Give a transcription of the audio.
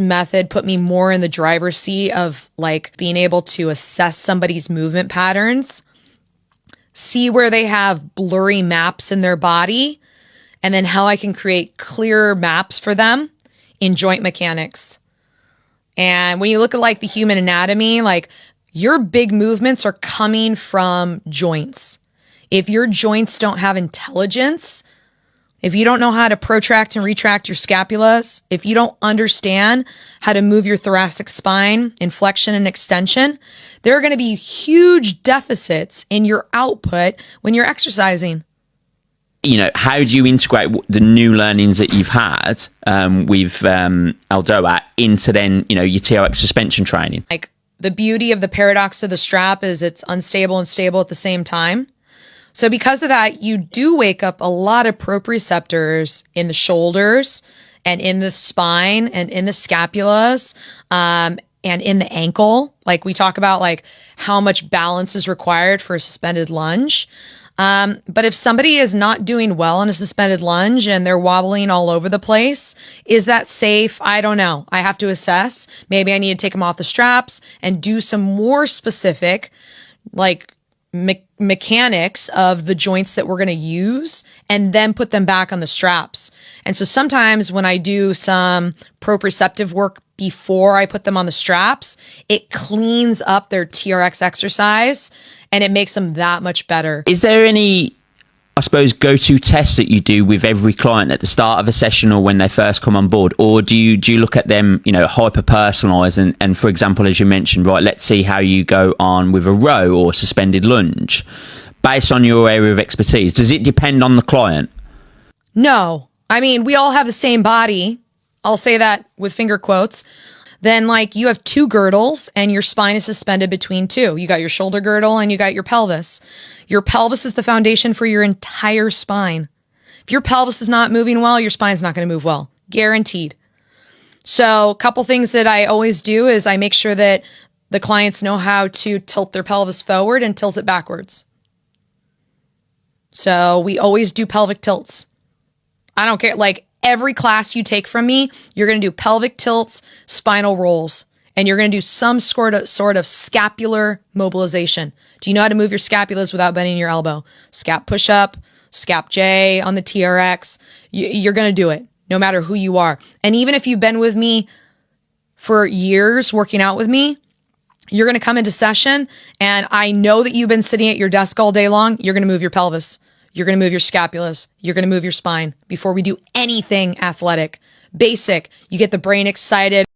method put me more in the driver's seat of like being able to assess somebody's movement patterns, see where they have blurry maps in their body, and then how I can create clearer maps for them in joint mechanics. And when you look at like the human anatomy, like your big movements are coming from joints. If your joints don't have intelligence, if you don't know how to protract and retract your scapulas, if you don't understand how to move your thoracic spine in flexion and extension, there are going to be huge deficits in your output when you're exercising. How do you integrate the new learnings that you've had with Aldoa into then, your TRX suspension training? Like the beauty of the paradox of the strap is it's unstable and stable at the same time. So because of that, you do wake up a lot of proprioceptors in the shoulders and in the spine and in the scapulas and in the ankle. Like we talk about like how much balance is required for a suspended lunge. But if somebody is not doing well in a suspended lunge and they're wobbling all over the place, is that safe? I don't know. I have to assess. Maybe I need to take them off the straps and do some more specific, like mechanics of the joints that we're going to use and then put them back on the straps. And so sometimes when I do some proprioceptive work before I put them on the straps, it cleans up their TRX exercise and it makes them that much better. Is there any, I suppose, go-to tests that you do with every client at the start of a session or when they first come on board? Or do you look at them, hyper-personalised and, for example, as you mentioned, right, let's see how you go on with a row or suspended lunge based on your area of expertise? Does it depend on the client? No. I mean, we all have the same body. I'll say that with finger quotes. Then like you have two girdles and your spine is suspended between two. You got your shoulder girdle and you got your pelvis. Your pelvis is the foundation for your entire spine. If your pelvis is not moving well, your spine's not going to move well. Guaranteed. So a couple things that I always do is I make sure that the clients know how to tilt their pelvis forward and tilt it backwards. So we always do pelvic tilts. I don't care. Like every class you take from me, you're going to do pelvic tilts, spinal rolls, and you're going to do some sort of scapular mobilization. Do you know how to move your scapulas without bending your elbow? Scap push-up, scap J on the TRX. You're going to do it no matter who you are. And even if you've been with me for years working out with me, you're going to come into session and I know that you've been sitting at your desk all day long. You're going to move your pelvis. You're going to move your scapulas. You're going to move your spine before we do anything athletic. Basic. You get the brain excited.